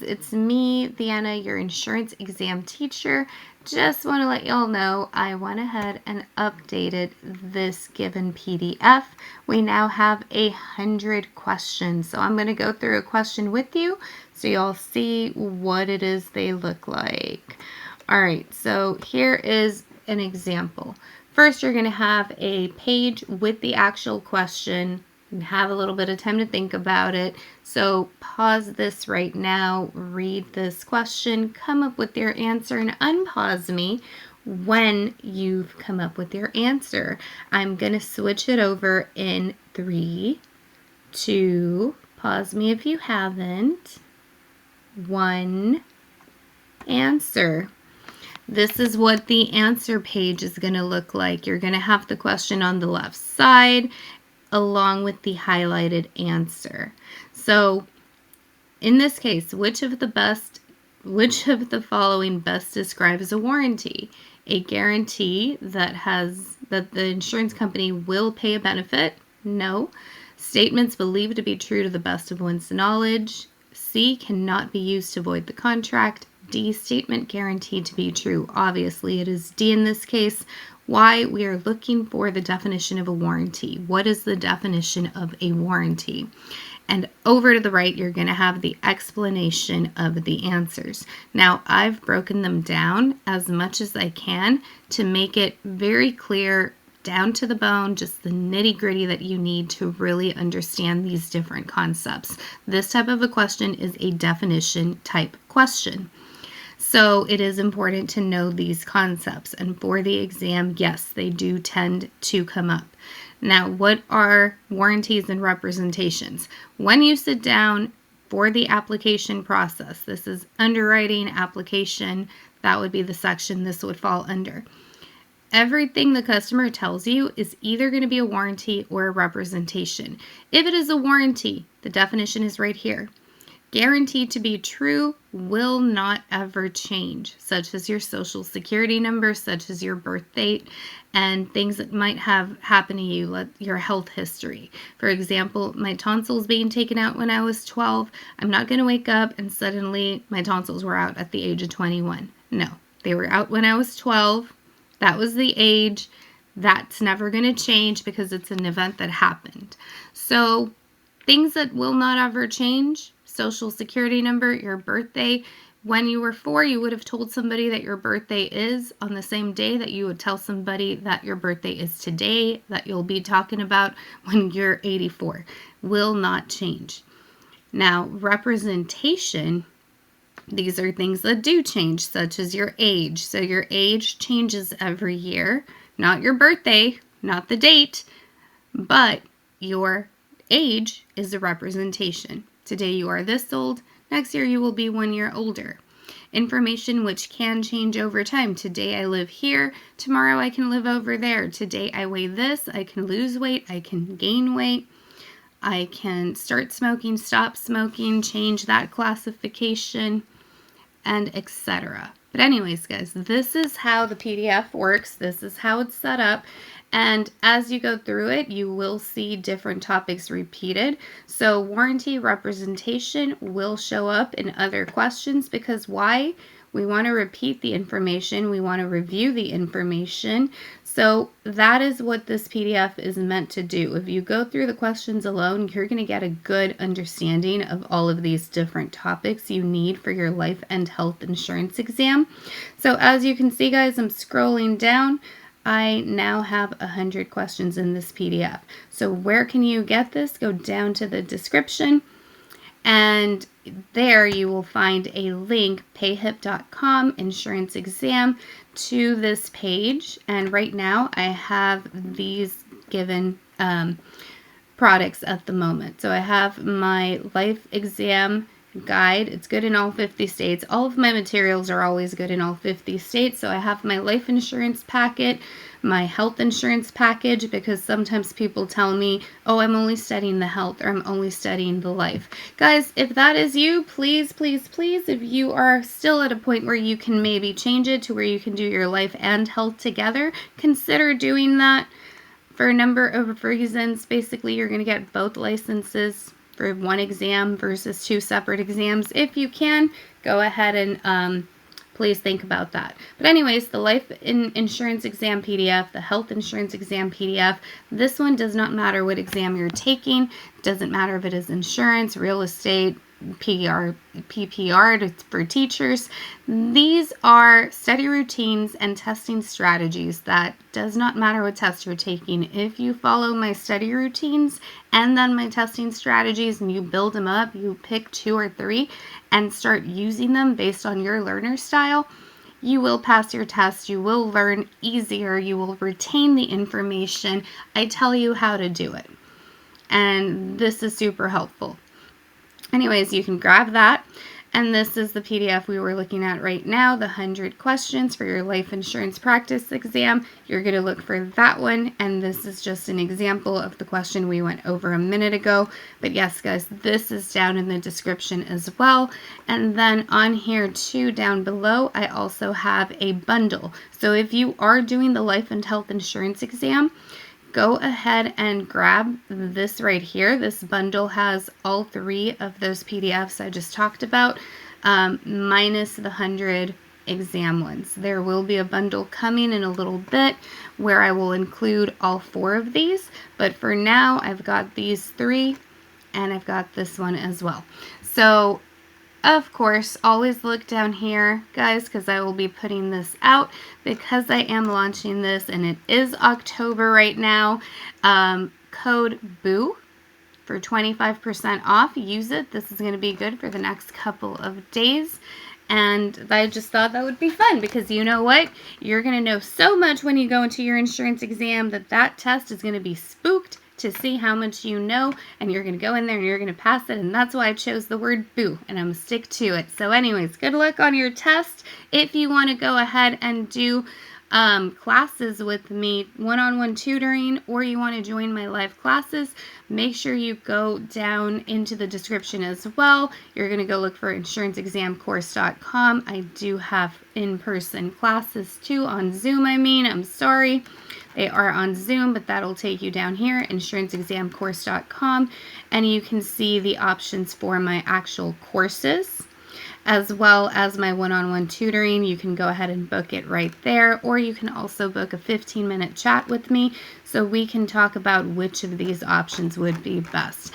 it's me, Deanna, your insurance exam teacher. Just want to let y'all know I went ahead and updated this given PDF. We now have 100 questions. So I'm going to go through a question with you so y'all see what it is they look like. All right, so here is an example. First, you're going to have a page with the actual question and have a little bit of time to think about it. So pause this right now, read this question, come up with your answer, and unpause me when you've come up with your answer. I'm going to switch it over in 3, 2, pause me if you haven't, 1, answer. This is what the answer page is going to look like. You're going to have the question on the left side along with the highlighted answer. So in this case, which of the following best describes a warranty? A guarantee that the insurance company will pay a benefit? No. Statements believed to be true to the best of one's knowledge. C, cannot be used to void the contract. D, statement guaranteed to be true. Obviously, it is D in this case. Why? We are looking for the definition of a warranty. What is the definition of a warranty? And over to the right, you're going to have the explanation of the answers. Now, I've broken them down as much as I can to make it very clear, down to the bone, just the nitty-gritty that you need to really understand these different concepts. This type of a question is a definition type question. So it is important to know these concepts. And for the exam, yes, they do tend to come up. Now, what are warranties and representations? When you sit down for the application process, this is underwriting application, that would be the section this would fall under. Everything the customer tells you is either going to be a warranty or a representation. If it is a warranty, the definition is right here. Guaranteed to be true, will not ever change, such as your social security number, such as your birth date, and things that might have happened to you, like your health history. For example, my tonsils being taken out when I was 12. I'm not going to wake up and suddenly my tonsils were out at the age of 21. No, they were out when I was 12. That was the age. That's never going to change because it's an event that happened. So things that will not ever change: social security number, your birthday. When you were 4, you would have told somebody that your birthday is on the same day that you would tell somebody that your birthday is today, that you'll be talking about when you're 84. Will not change. Now, representation, these are things that do change, such as your age. So your age changes every year, not your birthday, not the date, but your age is a representation. Today you are this old, next year you will be 1 year older. Information which can change over time. Today I live here, tomorrow I can live over there. Today I weigh this, I can lose weight, I can gain weight. I can start smoking, stop smoking, change that classification, and etc. But anyways, guys, this is how the PDF works. This is how it's set up. And as you go through it, you will see different topics repeated. So warranty representation will show up in other questions because why? We want to repeat the information. We want to review the information. So that is what this PDF is meant to do. If you go through the questions alone, you're going to get a good understanding of all of these different topics you need for your life and health insurance exam. So as you can see, guys, I'm scrolling down. I now have 100 questions in this PDF. So where can you get this? Go down to the description, and there you will find a link, payhip.com, insurance exam, to this page. And right now I have these given products at the moment. So I have my life exam guide. It's good in all 50 states. All of my materials are always good in all 50 states. So I have my life insurance packet, my health insurance package, because sometimes people tell me, oh, I'm only studying the health, or I'm only studying the life. Guys, if that is you, please, please, please, if you are still at a point where you can maybe change it to where you can do your life and health together, consider doing that for a number of reasons. Basically, you're going to get both licenses for one exam versus 2 separate exams. If you can, go ahead and please think about that. But anyways, the life insurance exam PDF, the health insurance exam PDF, this one does not matter what exam you're taking. It doesn't matter if it is insurance, real estate, PPR for teachers. These are study routines and testing strategies that does not matter what test you're taking. If you follow my study routines and then my testing strategies and you build them up, you pick 2 or 3 and start using them based on your learner style, you will pass your test, you will learn easier, you will retain the information. I tell you how to do it. And this is super helpful. Anyways, you can grab that. And this is the PDF we were looking at right now, the 100 questions for your life insurance practice exam. You're going to look for that one. And this is just an example of the question we went over a minute ago. But yes, guys, this is down in the description as well. And then on here too, down below, I also have a bundle. So if you are doing the life and health insurance exam, go ahead and grab this right here. This bundle has all 3 of those PDFs I just talked about, minus the 100 exam ones. There will be a bundle coming in a little bit where I will include all 4 of these, but for now I've got these 3 and I've got this one as well. So of course, always look down here, guys, because I will be putting this out because I am launching this and it is October right now. Code BOO for 25% off. Use it. This is going to be good for the next couple of days. And I just thought that would be fun because you know what? You're going to know so much when you go into your insurance exam that test is going to be spooked to see how much you know, and you're going to go in there and you're going to pass it, and that's why I chose the word boo, and I'm going to stick to it. So anyways, good luck on your test. If you want to go ahead and do classes with me, one-on-one tutoring, or you want to join my live classes, make sure you go down into the description as well. You're going to go look for insuranceexamcourse.com. I do have in-person classes too, on Zoom, I'm sorry. They are on Zoom, but that'll take you down here, insuranceexamcourse.com, and you can see the options for my actual courses, as well as my one-on-one tutoring. You can go ahead and book it right there, or you can also book a 15-minute chat with me so we can talk about which of these options would be best.